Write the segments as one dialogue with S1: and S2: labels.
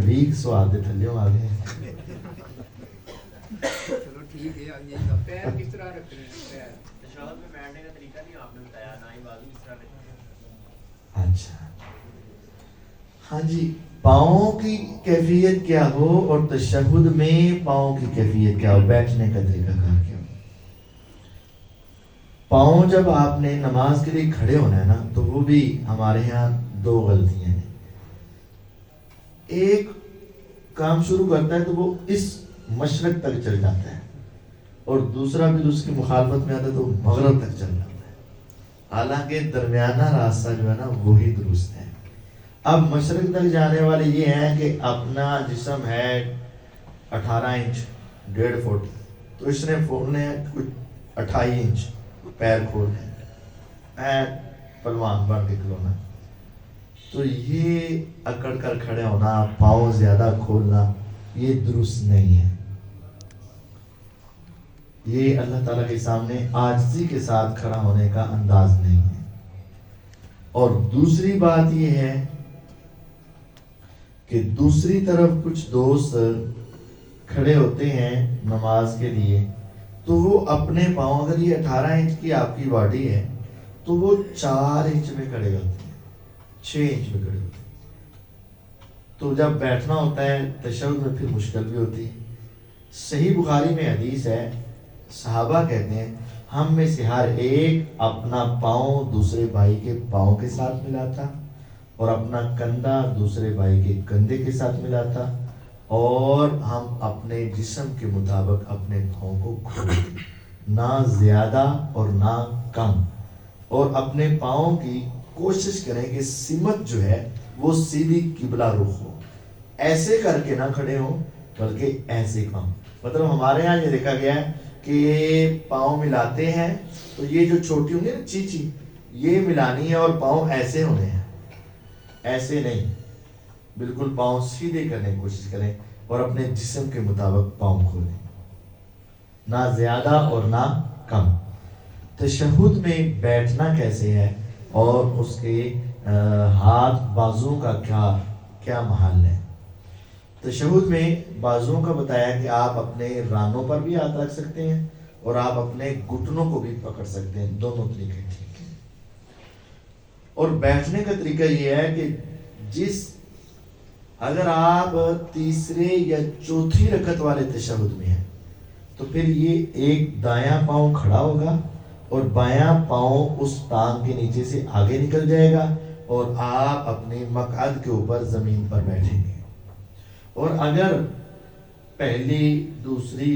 S1: Week so آتے تھلیوں آگے.
S2: چلو ٹھیک ہے. پیر کس طرح رکھنے ہیں؟ پیر تشہد میں بیٹھنے کا طریقہ نہیں آپ نے بتایا, نہ ہی بازو کس طرح رکھنے ہیں.
S1: اچھا ہاں جی, پاؤں کی کیفیت کیا ہو اور تشہد میں پاؤں کی کیفیت کیا ہو, بیٹھنے کا طریقہ کار کیا ہو. پاؤں جب آپ نے نماز کے لیے کھڑے ہونا ہے نا, تو وہ بھی ہمارے ہاں دو غلطیاں ہیں. ایک کام شروع کرتا ہے تو وہ اس مشرق تک چل جاتا ہے, اور دوسرا بھی اس کی مخالفت میں آتا ہے تو مغرب تک چل جاتا ہے. حالانکہ درمیانہ راستہ جو ہے نا وہی درست ہے. اب مشرق تک جانے والے یہ ہیں کہ اپنا جسم ہے 18 انچ 1.5 فٹ, تو اس نے پھولنے کچھ 28 انچ پیر کھولنے ہیں, پلوان بن کے کھلونا. تو یہ اکڑ کر کھڑے ہونا, پاؤں زیادہ کھولنا, یہ درست نہیں ہے. یہ اللہ تعالیٰ کے سامنے عاجزی کے ساتھ کھڑا ہونے کا انداز نہیں ہے. اور دوسری بات یہ ہے کہ دوسری طرف کچھ دوست کھڑے ہوتے ہیں نماز کے لیے, تو وہ اپنے پاؤں, اگر یہ 18 انچ کی آپ کی باڈی ہے تو وہ 4 انچ میں کھڑے ہوتے ہیں, 6 انچ میں کھڑے ہوتے ہیں. تو جب بیٹھنا ہوتا ہے تشہد میں پھر مشکل بھی ہوتی ہے. صحیح بخاری میں حدیث ہے, صحابہ کہتے ہیں ہم میں سے ہر ایک اپنا پاؤں دوسرے بھائی کے پاؤں کے ساتھ ملاتا, اور اپنا کندھا دوسرے بھائی کے کندھے کے ساتھ ملاتا, اور ہم اپنے جسم کے مطابق اپنے پاؤں کو کھولتے, نہ زیادہ اور نہ کم. اور اپنے پاؤں کی کوشش کریں کہ سمت جو ہے وہ سیدھی قبلہ رخ ہو. ایسے کر کے نہ کھڑے ہو بلکہ ایسے کام. مطلب ہمارے یہاں یہ دیکھا گیا ہے کہ پاؤں ملاتے ہیں تو یہ جو چھوٹی ہوں گی نا چیچی, یہ ملانی ہے, اور پاؤں ایسے ہونے ہیں, ایسے نہیں. بالکل پاؤں سیدھے کرنے کی کوشش کریں اور اپنے جسم کے مطابق پاؤں کھولیں, نہ زیادہ اور نہ کم. تشہد میں بیٹھنا کیسے ہے اور اس کے ہاتھ بازو کا کیا محل ہے. تشہد میں بازوؤں کا بتایا کہ آپ اپنے رانوں پر بھی ہاتھ رکھ سکتے ہیں اور آپ اپنے گھٹنوں کو بھی پکڑ سکتے ہیں, دونوں طریقے ٹھیک ہیں. اور بیٹھنے کا طریقہ یہ ہے کہ اگر آپ تیسرے یا چوتھی رکعت والے تشہد میں ہیں تو پھر یہ ایک دایاں پاؤں کھڑا ہوگا اور بایاں پاؤں اس ٹانگ کے نیچے سے آگے نکل جائے گا, اور آپ اپنے مقعد کے اوپر زمین پر بیٹھیں گے. اور اگر پہلی دوسری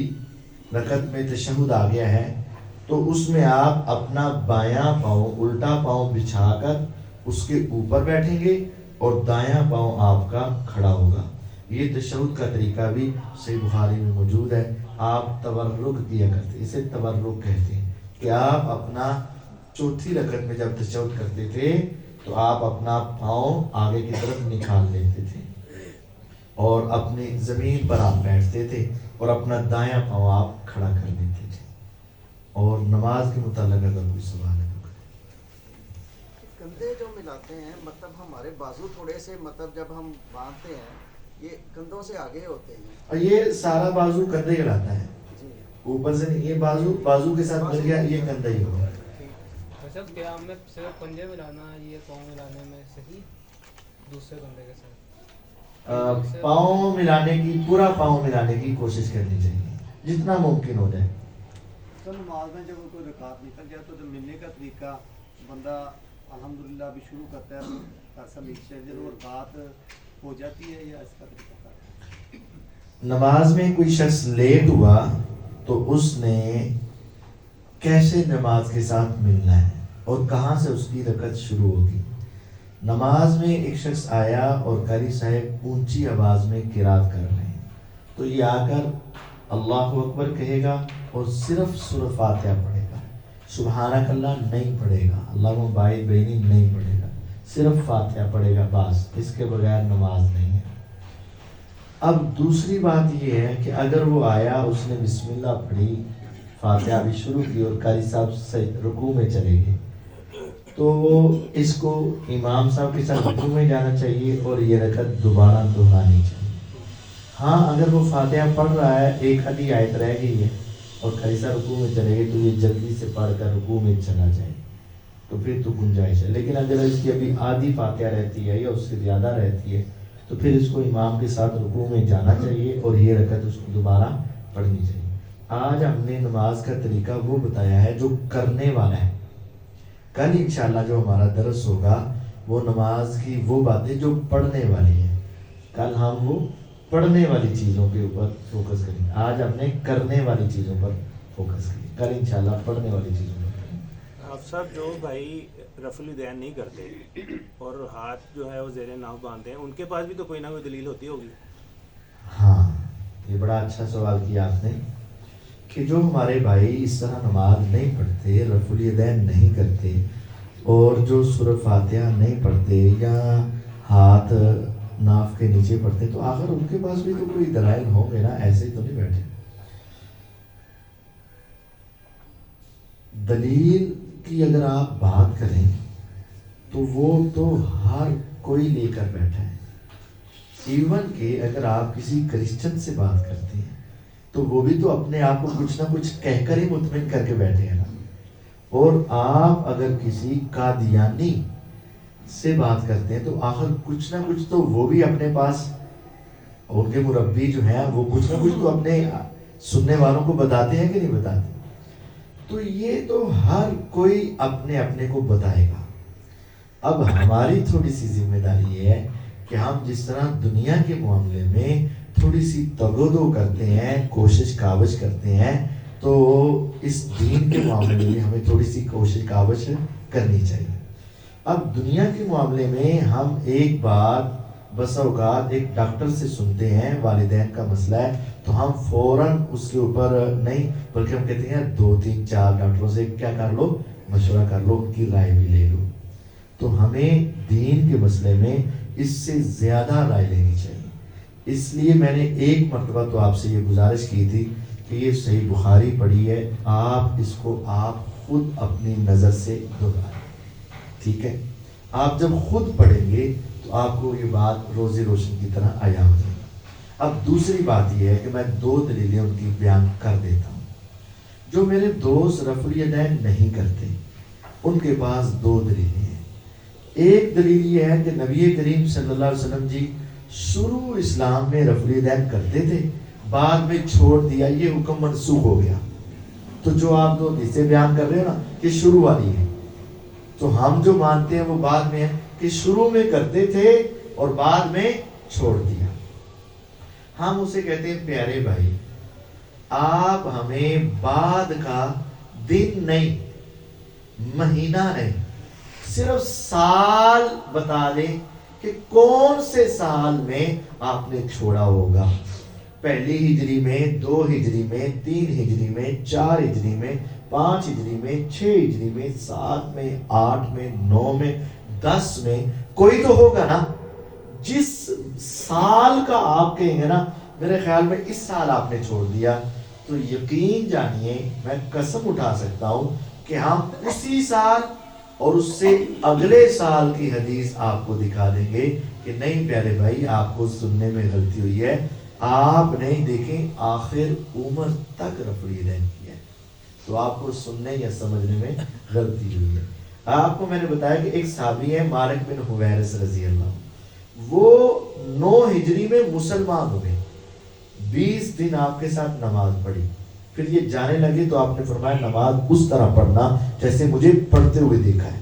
S1: رکعت میں تشہد آ گیا ہے تو اس میں آپ اپنا بایاں پاؤں الٹا پاؤں بچھا کر اس کے اوپر بیٹھیں گے, اور دایاں پاؤں آپ کا کھڑا ہوگا. یہ تشہد کا طریقہ بھی صحیح بخاری میں موجود ہے. آپ تورک کیا کرتے, اسے تورک کہتے ہیں, کہ آپ اپنا چوتھی رکعت میں جب تشہد کرتے تھے تو آپ اپنا پاؤں آگے کی طرف نکال لیتے تھے اور اپنی زمین پر آپ بیٹھتے تھے, اور اپنا دایاں پاؤں آپ کھڑا کر دیتے تھے. اور نماز کے متعلق اگر کوئی سوال ہے تو
S3: کندھے جو ملاتے ہیں, مطلب ہمارے بازو تھوڑے سے, مطلب جب ہم باندھتے ہیں یہ کندھوں سے آگے ہوتے ہیں,
S1: اور یہ سارا بازو کندھے کہلاتا ہے, اوپر سے نہیں. یہ بازو کے ساتھ مل گیا, یہ کندھا ہی ہوگا.
S4: سب قیام میں صرف پنجے ملانا, یہ پاؤں ملانے میں صحیح دوسرے کندھے کے ساتھ
S1: پاؤں ملانے کی, پورا پاؤں ملانے کی کوشش کرنی چاہیے جتنا ممکن ہو جائے.
S5: تو نماز میں جب کوئی رکعت نکل جائے تو ملنے کا طریقہ بندہ الحمدللہ بھی شروع کرتا ہے, ایسا نیچے جب رکعت ہو جاتی ہے, یا اس کا طریقہ کیا ہے؟
S1: نماز میں کوئی شخص لیٹ ہوا تو اس نے کیسے نماز کے ساتھ ملنا ہے اور کہاں سے اس کی رکعت شروع ہوگی. نماز میں ایک شخص آیا اور قاری صاحب اونچی آواز میں قرات کر رہے ہیں, تو یہ آ کر اللہ اکبر کہے گا اور صرف سورہ فاتحہ پڑھے گا, سبحانک اللہ نہیں پڑھے گا, اللہ باعث بینی نہیں پڑھے گا, صرف فاتحہ پڑھے گا بس, اس کے بغیر نماز نہیں ہے. اب دوسری بات یہ ہے کہ اگر وہ آیا, اس نے بسم اللہ پڑھی, فاتحہ بھی شروع کی اور قاری صاحب سے رکوع میں چلے گئے, تو اس کو امام صاحب کے ساتھ رکوع میں جانا چاہیے اور یہ رکعت دوبارہ دہرانی چاہیے. ہاں اگر وہ فاتحہ پڑھ رہا ہے، ایک آدھی آیت رہ گئی ہے اور کلیسا رکوع میں چلے گئے، تو یہ جلدی سے پڑھ کر رکوع میں چلا جائے تو پھر تو گنجائش ہے. لیکن اگر اس کی ابھی آدھی فاتحہ رہتی ہے یا اس سے زیادہ رہتی ہے تو پھر اس کو امام کے ساتھ رکوع میں جانا چاہیے اور یہ رکعت اس کو دوبارہ پڑھنی چاہیے. آج ہم نے نماز کا طریقہ وہ بتایا ہے جو کرنے والا ہے. کل انشاءاللہ جو ہمارا درس ہوگا وہ نماز کی وہ باتیں جو پڑھنے والی ہیں. کل ہم وہ پڑھنے والی چیزوں کے اوپر فوکس کریں گے. آج ہم نے کرنے والی چیزوں پر فوکس کریں گے. کل انشاءاللہ پڑھنے والی چیزوں پر کریں گے.
S6: آپ صاحب جو بھائی رفع الیدین نہیں کرتے اور ہاتھ جو ہے وہ زیر ناف باندھتے ہیں، ان کے پاس بھی تو کوئی نہ کوئی دلیل ہوتی ہوگی.
S1: ہاں یہ بڑا اچھا سوال کیا آپ نے کہ جو ہمارے بھائی اس طرح نماز نہیں پڑھتے، رفع الیدین نہیں کرتے اور جو سورہ فاتحہ نہیں پڑھتے یا ہاتھ ناف کے نیچے پڑھتے، تو آخر ان کے پاس بھی تو کوئی دلائل ہوں گے نا، ایسے تو نہیں بیٹھے. دلیل کی اگر آپ بات کریں تو وہ تو ہر کوئی لے کر بیٹھا ہے. ایون کہ اگر آپ کسی کرسچن سے بات کرتے ہیں تو وہ بھی تو اپنے آپ کو کچھ نہ کچھ کہہ کر ہی مطمئن کر کے بیٹھے ہیں نا. اور آپ اگر کسی قادیانی سے بات کرتے ہیں تو آخر کچھ نہ کچھ تو وہ بھی اپنے پاس، ان کے مربی جو ہیں وہ کچھ نہ کچھ تو اپنے سننے والوں کو بتاتے ہیں کہ نہیں بتاتے. تو یہ تو ہر کوئی اپنے اپنے کو بتائے گا. اب ہماری تھوڑی سی ذمہ داری یہ ہے کہ ہم جس طرح دنیا کے معاملے میں تھوڑی سی تگودو کرتے ہیں، کوشش کاوش کرتے ہیں، تو اس دین کے معاملے میں بھی ہمیں تھوڑی سی کوشش کاوش کرنی چاہیے. اب دنیا کے معاملے میں ہم ایک بات بس اوقات ایک ڈاکٹر سے سنتے ہیں والدین کا مسئلہ ہے تو ہم فوراً اس کے اوپر نہیں، بلکہ ہم کہتے ہیں 2-3-4 ڈاکٹروں سے کیا کر لو، مشورہ کر لو، ان کی رائے بھی لے لو. تو ہمیں دین کے مسئلے میں اس سے زیادہ رائے لینی چاہیے. اس لیے میں نے ایک مرتبہ تو آپ سے یہ گزارش کی تھی کہ یہ صحیح بخاری پڑھی ہے، آپ اس کو آپ خود اپنی نظر سے دہرائیں. ٹھیک ہے، آپ جب خود پڑھیں گے تو آپ کو یہ بات روزی روشن کی طرح عیاں ہو جائے گی. اب دوسری بات یہ ہے کہ میں 2 دلیلیں ان کی بیان کر دیتا ہوں. جو میرے دوست رفع الیدین نہیں کرتے ان کے پاس 2 دلیلیں ہیں. ایک دلیل یہ ہے کہ نبی کریم صلی اللہ علیہ وسلم جی شروع اسلام میں رفع الیدین کرتے تھے، بعد میں چھوڑ دیا، یہ حکم منسوخ ہو گیا. تو جو آپ 2 حدیثیں بیان کر رہے ہیں نا کہ شروع والی ہے، تو ہم جو مانتے ہیں وہ بعد میں ہے کہ شروع میں کرتے تھے اور بعد میں چھوڑ دیا. ہم اسے کہتے ہیں پیارے بھائی آپ ہمیں بعد کا دن نہیں، مہینہ نہیں، صرف سال بتا دیں کہ کون سے سال میں آپ نے چھوڑا ہوگا. 1 ہجری میں، 2 ہجری میں، 3 ہجری میں، 4 ہجری میں، 5 ہجری میں، 6 ہجری میں، 7 میں، 8 میں، 9 میں، 10 میں، کوئی تو ہوگا نا. جس سال کا آپ کہیں گے نا میرے خیال میں اس سال آپ نے چھوڑ دیا، تو یقین جانیے میں قسم اٹھا سکتا ہوں کہ ہم اسی سال اور اس سے اگلے سال کی حدیث آپ کو دکھا دیں گے کہ نہیں پیارے بھائی آپ کو سننے میں غلطی ہوئی ہے، آپ نہیں دیکھیں آخر عمر تک رفع الیدین کیا ہے، تو آپ کو سننے یا سمجھنے میں غلطی ہوئی ہے. آپ کو میں نے بتایا کہ ایک صحابی ہے مالک بن حویرث رضی اللہ عنہ، وہ 9 ہجری میں مسلمان ہوئے، 20 دن آپ کے ساتھ نماز پڑھی، پھر یہ جانے لگے تو آپ نے فرمایا نماز اس طرح پڑھنا جیسے مجھے پڑھتے ہوئے دیکھا ہے.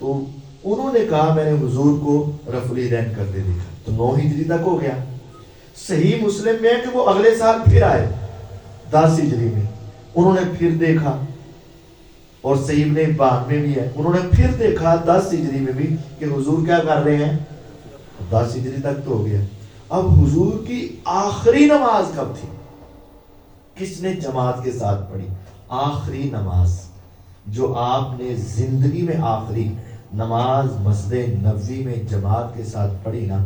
S1: تو انہوں نے کہا میں نے حضور کو رفع الیدین کرتے دیکھا، تو 9 ہجری تک ہو گیا. صحیح مسلم میں ہے کہ وہ اگلے سال پھر آئے 10 ہجری میں، انہوں نے پھر دیکھا، اور صحیح ابن حبان میں بھی ہے انہوں نے پھر دیکھا 10 ہجری میں بھی کہ حضور کیا کر رہے ہیں، 10 ہجری تک تو ہو گیا. اب حضور کی آخری نماز کب تھی، کس نے جماعت کے ساتھ پڑھی؟ آخری نماز جو آپ نے زندگی میں آخری نماز مسجد نبوی میں جماعت کے ساتھ پڑھی نا،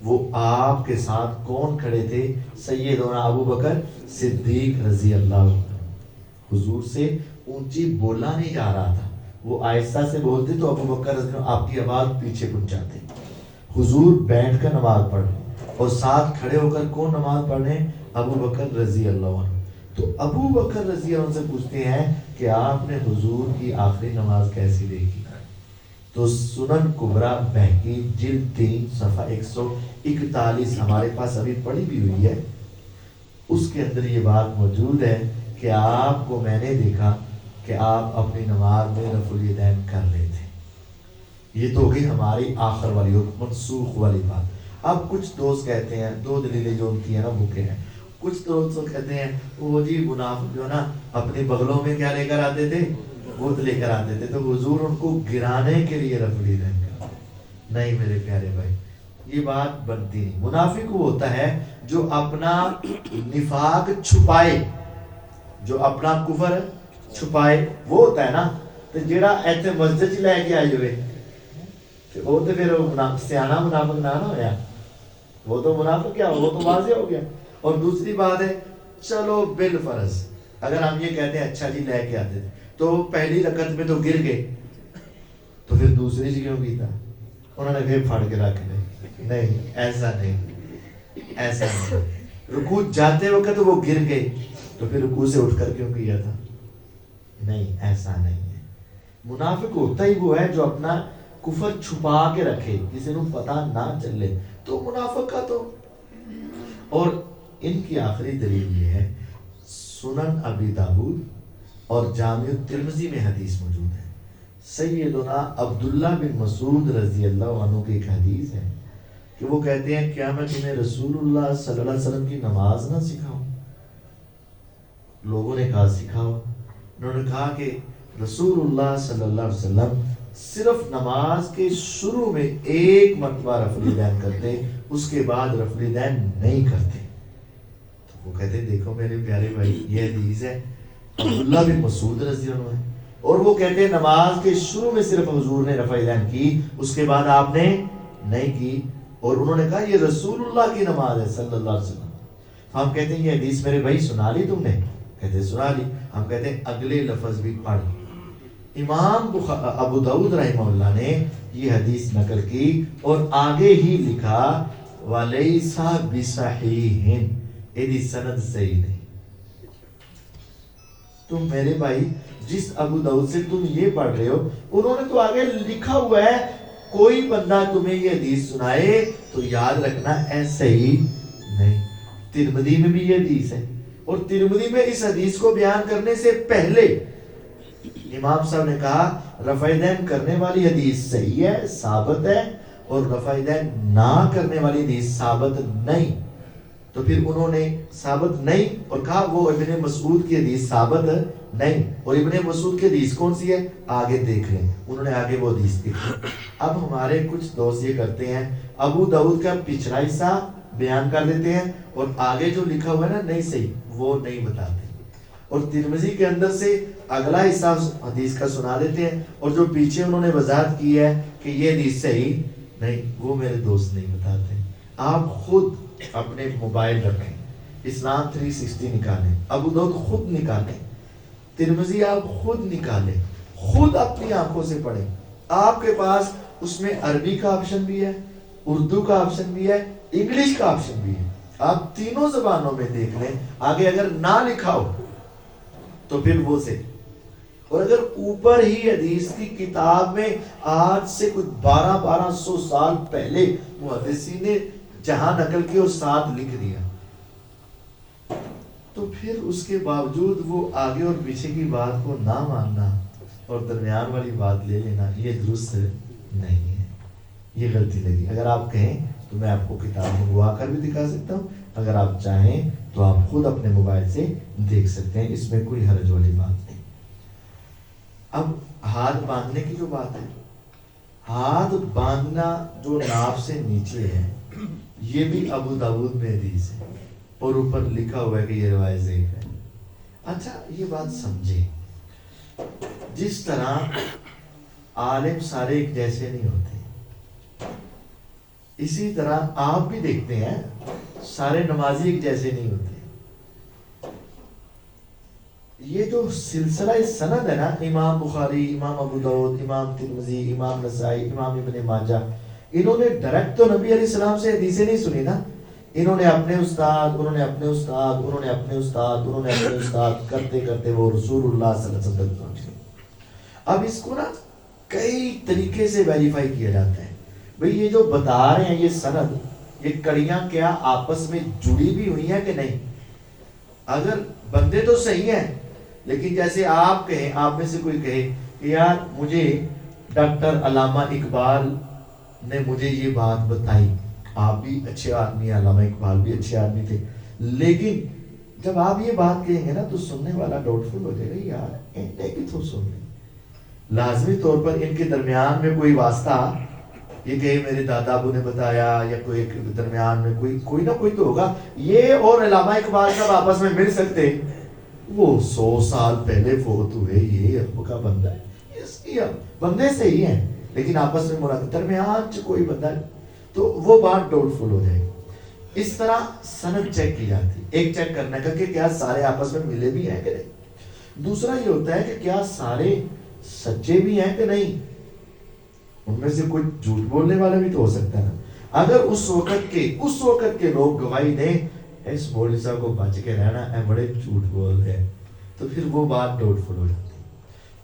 S1: وہ آپ کے ساتھ کون کھڑے تھے؟ سیدنا ابو بکر صدیق رضی اللہ عنہ. حضور سے اونچی بولا نہیں جا رہا تھا، وہ آہستہ سے بولتے تو ابو بکر رضی اللہ عنہ آپ کی آواز پیچھے پہنچاتے. حضور بیٹھ کر نماز پڑھ رہے और साथ खड़े होकर कौन नमाज पढ़े? अबू बकर रजी अल्लाह अन्हु। तो अबू बकर रजी अल्लाह अन्हु से पूछते हैं कि आपने हुजूर की आखिरी नमाज कैसी देखी? तो सुनन कुबरा बहकी जिल्द 3 सफ़ा 141 हमारे पास अभी पढ़ी भी हुई है, उसके अंदर ये बात मौजूद है कि आपको मैंने देखा कि आप अपनी नमाज में रफ़ुल यदैन कर रहे थे। ये तो होगी हमारी आखिर वाली मनसूख वाली बात। अब कुछ दोस्त कहते हैं, 2 दलीलें जो उनकी है ना वो क्या है। कुछ दोस्त तो कहते हैं वो जी मुनाफिक जो ना अपने बगलों में क्या लेकर आते थे? गोद लेकर आते थे, तो हुजूर उनको गिराने के लिए रफ़ुल यदैन करते। नहीं मेरे प्यारे भाई, ये बात बनती नहीं। मुनाफिक वो होता है जो अपना निफाक छुपाए, जो अपना कुफर छुपाए, वो होता है ना। तो जेड़ा ऐसे मस्जिद च लेके आए हुए तो वो तो फिर सियाना मुनाफिक ना होया, वो तो मुनाफिक क्या, वो तो वाज़ेह हो गया। और दूसरी बात है, चलो बिल फर्ज अगर हम ये कहते हैं अच्छा जी लेके आते थे तो पहली रकत में तो गिर गए, तो फिर दूसरी से क्यों कीता? उन्होंने फिर फाड़ के रख ली। नहीं ऐसा नहीं, ऐसा नहीं। रुकू जाते वक्त वो गिर गए तो फिर रुकू से उठकर क्यों किया था? नहीं ऐसा नहीं है। मुनाफिक होता ही वो है जो अपना कुफर छुपा के रखे, किसी को पता ना चले, तो मुनाफिक का तो। और इनकी आखिरी दलील ये है, सुनन अबी दाऊद और जामिउ तिर्मिज़ी में हदीस मौजूद है। सैयदना अब्दुल्ला बिन मसूद रजी अल्लाह अन्हु की एक हदीस है कि वो कहते हैं क्या मैं तुम्हें रसूलुल्लाह सल्लल्लाहु अलैहि वसल्लम की नमाज ना सिखाऊं? लोगों ने कहा सिखाओ। उन्होंने कहा कि रसूलुल्लाह सल्लल्लाहु अलैहि वसल्लम सिर्फ नमाज के शुरू में एक मरतबा रफ़ुल यदैन करते, उसके बाद रफ़ुल यदैन नहीं करते। तो वो कहते देखो मेरे प्यारे भाई, ये हदीस है अब्दुल्ला बिन मसूद रज़ी अल्लाह अन्हु है, और वो कहते हैं नमाज के शुरू में सिर्फ हुजूर ने रफ़ा यदैन की, उसके बाद आपने नहीं की। और उन्होंने कहा ये रसूलुल्लाह की नमाज है सल्लल्लाहु अलैहि वसल्लम। हम कहते हैं ये हदीस मेरे भाई सुना ली तुमने? कहते सुना ली। हम कहते हैं अगले लफ्ज़ भी पढ़। इमाम अबू दाऊद रहमहुल्लाह ने ये हदीस नकल की और आगे ही लिखा वलैसा बिसहीहिन, यदि सनद सही नहीं। तुम मेरे भाई जिस अबू दाऊद से तुम ये पढ़ रहे हो, उन्होंने तो आगे लिखा हुआ है कोई बंदा तुम्हें ये हदीस सुनाए तो याद रखना ऐसे ही नहीं। तिर्मिज़ी में भी ये हदीस है, और तिर्मिज़ी में इस हदीस को बयान करने से पहले इमाम साहब ने कहा रफ़ा यदैन करने वाली हदीस सही है, साबित है, और रफ़ा यदैन ना करने वाली हदीस साबित नहीं। तो फिर उन्होंने साबित नहीं और कहा वो इब्ने मसूद की हदीस साबित नहीं, और इब्ने मसूद की हदीस कौन सी है आगे देख लें। उन्होंने आगे वो हदीस देखी। अब हमारे कुछ दोस्त ये करते हैं, अबू दाऊद का पिछला हिस्सा बयान कर देते हैं और आगे जो लिखा हुआ है ना नहीं सही वो नहीं बताते, और तिर्मिज़ी के अंदर से अगला हिस्सा हदीस का सुना देते हैं, और जो पीछे उन्होंने वजाहत की है कि ये हदीस सही नहीं, वो मेरे दोस्त नहीं बताते। आप खुद अपने मोबाइल रखें, इस्लाम 360 निकालें, अबू दाऊद खुद निकालें, तिर्मिज़ी आप खुद निकालें, खुद अपनी आंखों से पढ़ें। आपके पास उसमें अरबी का ऑप्शन भी है, उर्दू का ऑप्शन भी है, इंग्लिश का ऑप्शन भी है। आप तीनों जबानों में देख लें, आगे अगर ना लिखा हो तो फिर वो से, और अगर ऊपर ही हदीस की किताब में आज से कुछ 1200 साल पहले मुहद्दिसीन ने जहां नकल की और साथ लिख दिया, तो फिर उसके बावजूद वो आगे और पीछे की बात को ना मानना और दरमियान वाली बात ले लेना, ये दुरुस्त नहीं है, ये गलती लगी। अगर आप कहें तो मैं आपको किताब मंगवा कर भी दिखा सकता हूँ, अगर आप चाहें तो आप खुद अपने मोबाइल से देख सकते हैं, इसमें कोई हर्ज वाली बात नहीं। अब हाथ बांधने की जो बात है, हाथ बांधना जो नाभ से नीचे है, ये भी अबू दाऊद में हदीस है और ऊपर लिखा हुआ है कि ये रिवायत ज़ईफ़ है। अच्छा ये बात समझे, जिस तरह आलिम सारे एक जैसे नहीं होते, इसी तरह आप भी देखते हैं सारे नमाजी एक जैसे नहीं होते। ये जो सिलसिला सनद है ना, इमाम बुखारी, इमाम अबू दाऊद, इमाम तिर्मिज़ी, इमाम नसाई, इमाम इब्ने माजा, इन्होंने डायरेक्ट तो नबी अलैहि सलाम से हदीसें नहीं सुनी ना, इन्होंने अपने उस्ताद, उन्होंने अपने उस्ताद, उन्होंने अपने उस्ताद, उन्होंने अपने उस्ताद करते करते वो रसूलुल्लाह सल्लल्लाहु अलैहि वसल्लम तक पहुंच गए। अब इसको ना कई तरीके से वेरीफाई किया जाता है, भाई ये जो बता रहे हैं ये सनद, ये कड़ियां क्या आपस में जुड़ी भी हुई हैं कि नहीं। अगर बंदे तो सही हैं, लेकिन जैसे आप कहें, आप में से कोई कहे कि यार मुझे डॉक्टर अल्लामा इकबाल ने मुझे ये बात बताई, आप भी अच्छे आदमी, अल्लामा इकबाल भी अच्छे आदमी थे, लेकिन जब आप ये बात कहेंगे ना तो सुनने वाला डाउटफुल हो जाएगा, यार इनने की तो सुन ली। लाजमी तौर पर इनके दरमियान में कोई वास्ता, ये कहे मेरे दादा अबू ने बताया, या कोई दरमियान में कोई ना कोई तो होगा। ये और अल्लामा इकबाल सब आपस में मिल सकते, वो 100 साल पहले फोत हुए, ये अब का बंदा है, इसकी बंदे से ही है, लेकिन आपस में मुलाकात दरमियान कोई बंदा है, तो वो बात डाउटफुल हो जाएगी। इस तरह सनद चेक की जाती है। एक चेक करने का कि क्या सारे आपस में मिले भी हैं कि नहीं। दूसरा ये होता है कि क्या सारे सच्चे भी हैं कि नहीं, उनमें से कोई झूठ बोलने वाला भी तो हो सकता है ना। अगर उस वक्त के लोग गवाही दें इस मौलवी साहब को बच के रहना है, बड़े झूठ बोल रहे हैं, तो फिर वो बात डाउटफुल हो जाती है।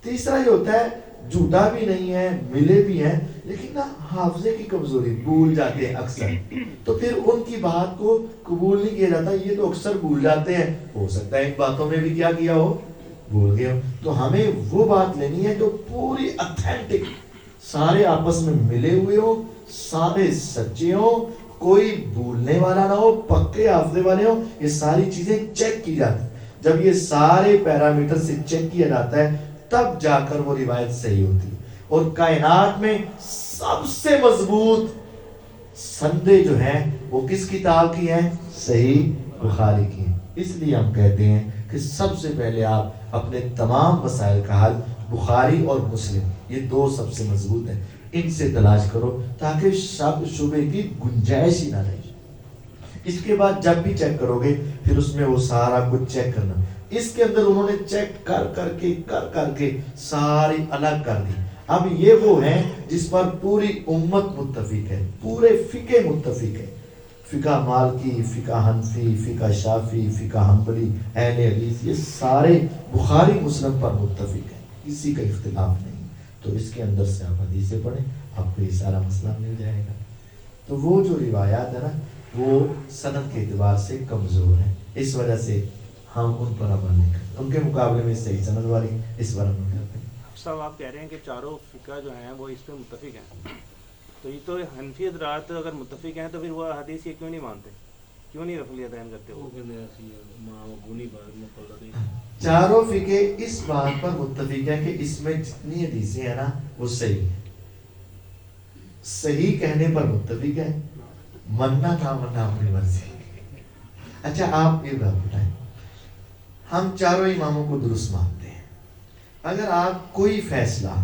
S1: तीसरा ये होता है झूठा भी नहीं है, मिले भी हैं, लेकिन ना हाफजे की कमजोरी, भूल जाते हैं अक्सर, तो फिर उनकी बात को कबूल नहीं किया जाता। ये तो अक्सर भूल जाते हैं, हो सकता है इन बातों में भी क्या किया हो, भूल गए हो। तो हमें वो बात लेनी है जो पूरी ऑथेंटिक, सारे आपस में मिले हुए हो, सारे सच्चे हो, कोई भूलने वाला ना हो, पक्के हाफजे वाले हो। ये सारी चीजें चेक की जाती। जब ये सारे पैरामीटर से चेक किया जाता है तब जाकर वो रिवायत सही होती है। और कायनात में सबसे मजबूत संदे जो हैं वो किस किताब की हैं, सही बुखारी की है। इसलिए हम कहते हैं कि सबसे पहले आप अपने तमाम मसाइल का हल बुखारी और मुस्लिम, ये दो सबसे मजबूत हैं, इनसे तलाश करो ताकि शक शुबे की गुंजाइश ही ना रहे। इसके बाद जब भी चेक करोगे फिर उसमें वो सारा कुछ चेक करना। इसके अंदर उन्होंने चेक कर करके सारी अलग कर दी। अब ये वो हैं जिस पर पूरी उम्मत मुत्तफिक है, पूरे फिके मुत्तफिक है। फिका मालकी, फिका हनफी, फिका शाफी, फिका हम्बली, अहले हदीस, ये सारे बुखारी मुस्लिम पर मुत्तफिक है, किसी का इख्तिलाफ नहीं। तो इसके अंदर से आप हदीसें पढ़ें, आपको ये सारा मसला मिल जाएगा। तो वो जो रिवायात है ना वो सनद के एतबार से कमज़ोर है, इस वजह से हम उन पर अमल नहीं करते। उनके मुकाबले में सही सनद वाली इस पर अमल करते हैं।
S6: साहब आप कह रहे हैं कि चारों फ़िका जो हैं वो इस पर मुत्तफिक हैं, तो ये तो हनफी हज़रात अगर मुत्तफिक हैं तो फिर वो हदीस ये क्यों नहीं मानते, क्यों नहीं रफली अदैन करते हो?
S1: चारों फिके इस बात पर मुत्तफिक है कि इसमें जितनी हदीसें हैं ना वो सही है, सही कहने पर मुत्तफिक है, मन्ना था मन्ना अपनी मर्जी। अच्छा आप ये बात बताएं, हम चारों इमामों को दुरुस्त मानते हैं, अगर आप कोई फैसला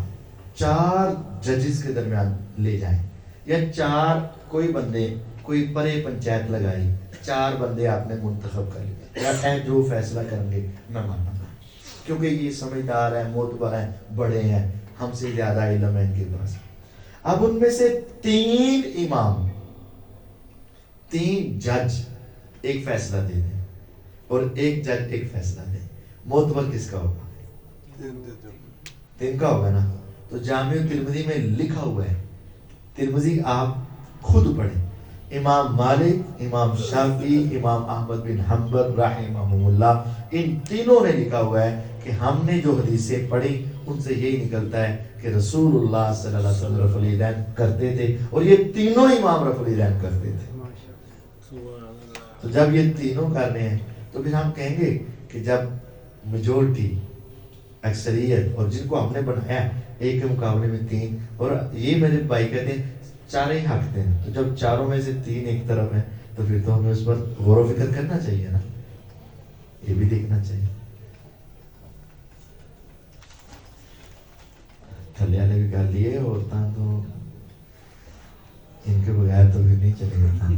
S1: 4 जजेस के दरमियान ले जाएं, या 4 कोई बंदे, कोई परे पंचायत लगाई, 4 बंदे आपने मुंतखब कर लिए, या जो फैसला करेंगे मैं मानूंगा क्योंकि ये समझदार है, मोतबर है, बड़े हैं, हमसे ज्यादा इल्म है इनके पास। अब उनमें से 3 इमाम, 3 जज एक फैसला दे दें और एक जज एक फैसला दे, मोतबर किसका होगा? 3 का होगा ना। तो जामिउ तिरमिज़ी में लिखा हुआ है, तिरमिज़ी आप खुद पढ़ें, इमाम मालिक, इमाम शाफी, इमाम अहमद बिन हम्बल रहमहुमुल्लाह, इन तीनों ने लिखा हुआ है कि हमने जो हदीसें पढ़ी उनसे यही निकलता है कि रसूलुल्लाह सल्लल्लाहु अलैहि वसल्लम रफ़ुल यदैन करते थे, और ये तीनों इमाम रफ़ुल यदैन करते थे। तो जब ये तीनों कर रहे हैं तो फिर हम कहेंगे कि जब मेजोरिटी, अक्सरियत, और जिनको हमने बनाया एक के मुकाबले में 3, और ये मेरे भाई कहते हैं 4 ही हक थे, तो जब चारों में से 3 एक तरफ है तो फिर तो हमें उस पर गौर व फिक्र करना चाहिए ना, ये भी देखना चाहिए। थले वाले भी कर लिए, औरतां तो इनके बगैर तो भी नहीं चलेगा।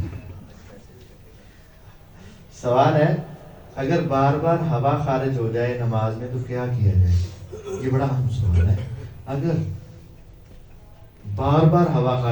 S1: सवाल है, अगर बार बार हवा खारिज हो जाए नमाज में तो क्या किया जाए? ये बड़ा अहम सवाल है। अगर बार बार हवा खारिज